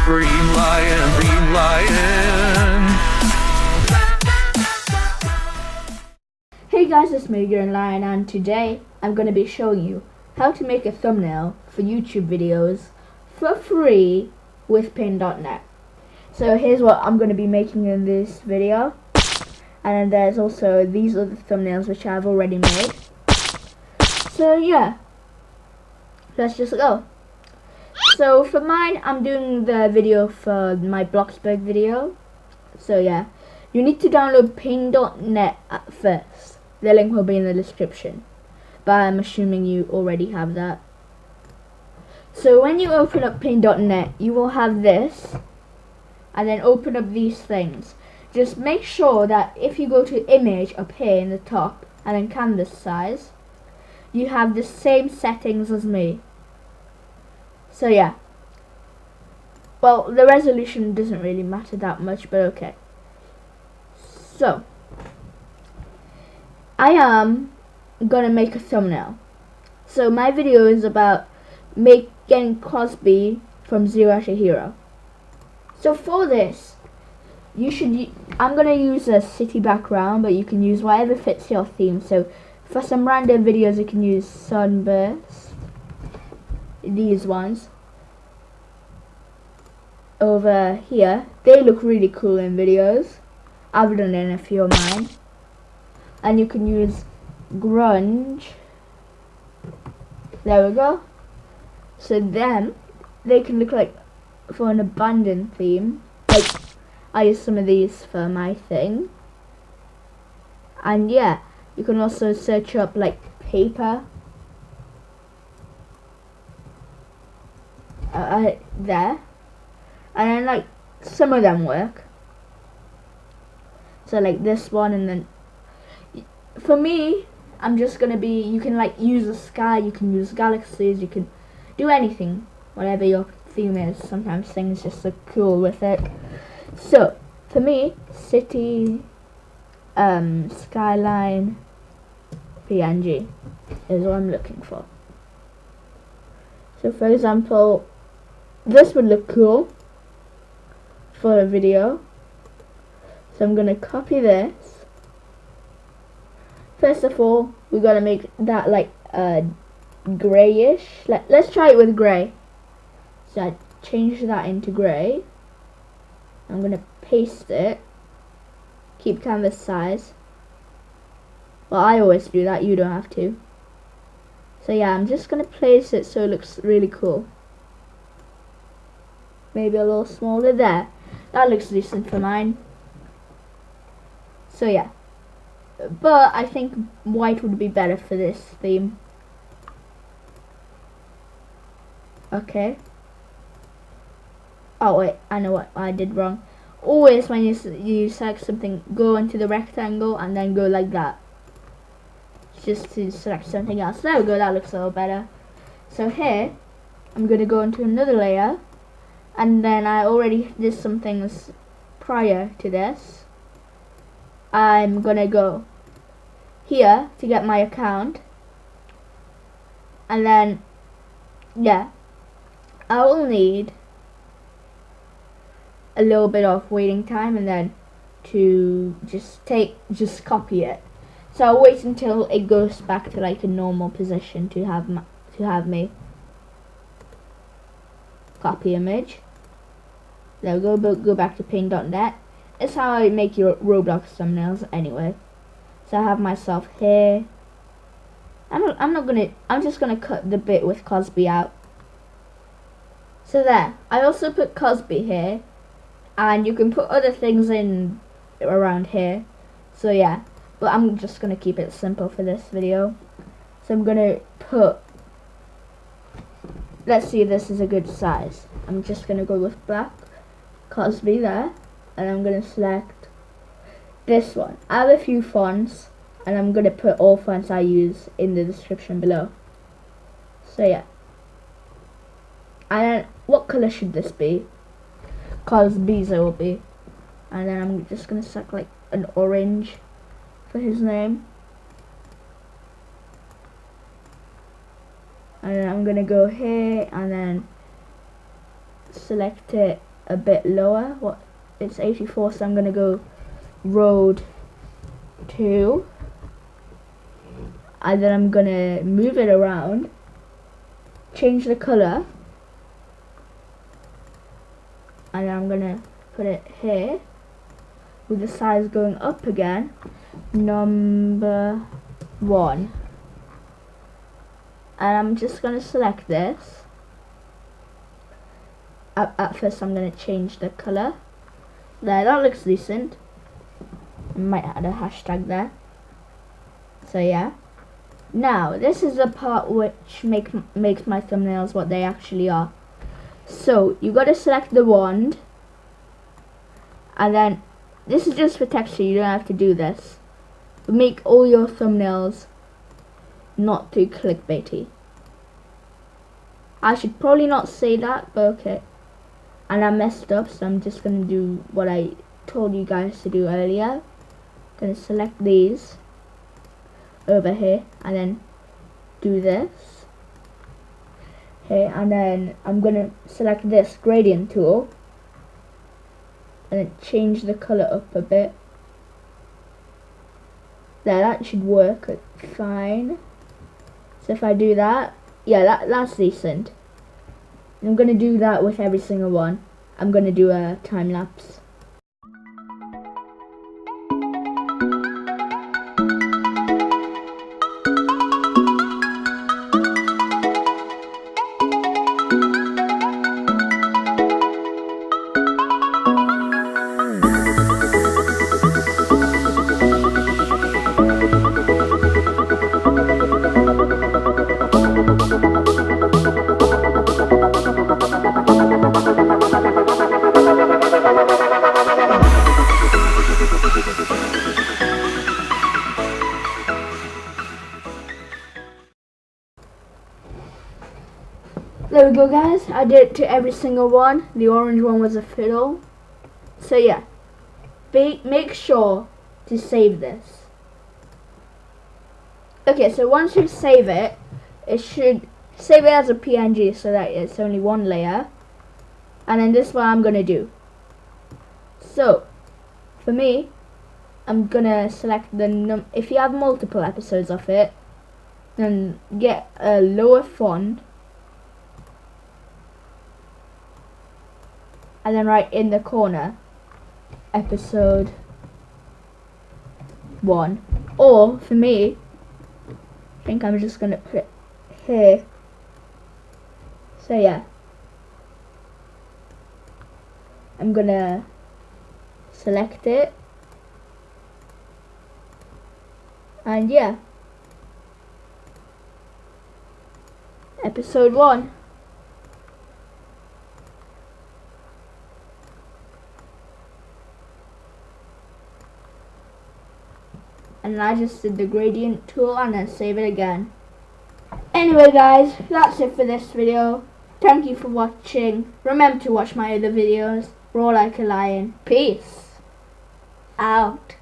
Green Lion, Green Lion. Hey guys, it's me, Green Lion, and today I'm going to be showing you how to make a thumbnail for YouTube videos for free with Paint.net. So here's what I'm going to be making in this video, and then there's also these other thumbnails which I've already made. So yeah, let's just go. So for mine, I'm doing the video for my Bloxburg video. So yeah, you need to download Paint.net at first. The link will be in the description, but I'm assuming you already have that. So when you open up Paint.net, you will have this, and then open up these things. Just make sure that if you go to image up here in the top, and then canvas size, you have the same settings as me. So yeah, well, the resolution doesn't really matter that much, but okay. So I am gonna make a thumbnail. So my video is about getting Cosby from zero to hero. So for this, I'm gonna use a city background, but you can use whatever fits your theme. So for some random videos, you can use sunburst. These ones over here, they look really cool in videos. I've done it in a few of mine. And you can use grunge. There we go. So then they can look like for an abandoned theme. Like I use some of these for my thing. And yeah, you can also search up like paper. There. And then like some of them work. So like this one, and then for me, I'm just gonna be, you can like use the sky, you can use galaxies, you can do anything, whatever your theme is. Sometimes things just look cool with it. So for me, city, skyline, PNG is what I'm looking for. So for example, this would look cool for a video. So I'm gonna copy this. First of all, we gotta make that like grayish. Let's try it with gray. So I change that into gray. I'm gonna paste it. Keep canvas size. Well, I always do that. You don't have to. So yeah, I'm just gonna place it so it looks really cool. Maybe a little smaller there. That looks decent for mine. So yeah. But I think white would be better for this theme. Okay. Oh wait, I know what I did wrong. Always when you select something, go into the rectangle and then go like that. Just to select something else. There we go, that looks a little better. So here, I'm going to go into another layer. And then I already did some things prior to this. I'm gonna go here to get my account, and then yeah, I will need a little bit of waiting time, and then to just copy it. So I'll wait until it goes back to like a normal position to have me copy image. There we go. Go back to Paint.net. It's how I make your Roblox thumbnails anyway. So I have myself here. I'm just gonna cut the bit with Cosby out. So there. I also put Cosby here, and you can put other things in around here. So yeah, but I'm just gonna keep it simple for this video. So I'm gonna put, let's see if this is a good size. I'm just gonna go with black Cosby there. And I'm going to select this one. I have a few fonts, and I'm going to put all fonts I use in the description below. So yeah. And what color should this be? Cosby's it will be. And then I'm just going to select like an orange for his name. And then I'm going to go here and then select it a bit lower. What? It's 84, so I'm gonna go road 2, and then I'm gonna move it around, change the color, and then I'm gonna put it here with the size going up again, number 1. And I'm just gonna select this. At first I'm gonna change the color. There, that looks decent. Might add a hashtag there. So yeah. Now this is the part which makes my thumbnails what they actually are. So you gotta select the wand, and then this is just for texture, you don't have to do this. Make all your thumbnails not too clickbaity. I should probably not say that, but okay. And I messed up, so I'm just gonna do what I told you guys to do earlier. Gonna select these over here, and then do this here, and then I'm gonna select this gradient tool, and then change the color up a bit. There, that should work fine. So if I do that, yeah, that's decent. I'm gonna do that with every single one. I'm gonna do a time lapse. There we go, guys. I did it to every single one. The orange one was a fiddle. So yeah, make sure to save this. Okay, so once you save it, it should save it as a PNG so that it's only one layer. And then this is what I'm gonna do. So for me, I'm gonna select the if you have multiple episodes of it, then get a lower font, and then right in the corner, episode 1. Or for me, I think I'm just gonna put it here. So yeah, I'm gonna select it, and yeah, episode 1. And I just did the gradient tool and then save it again. Anyway guys, that's it for this video. Thank you for watching. Remember to watch my other videos. Roar like a lion. Peace out.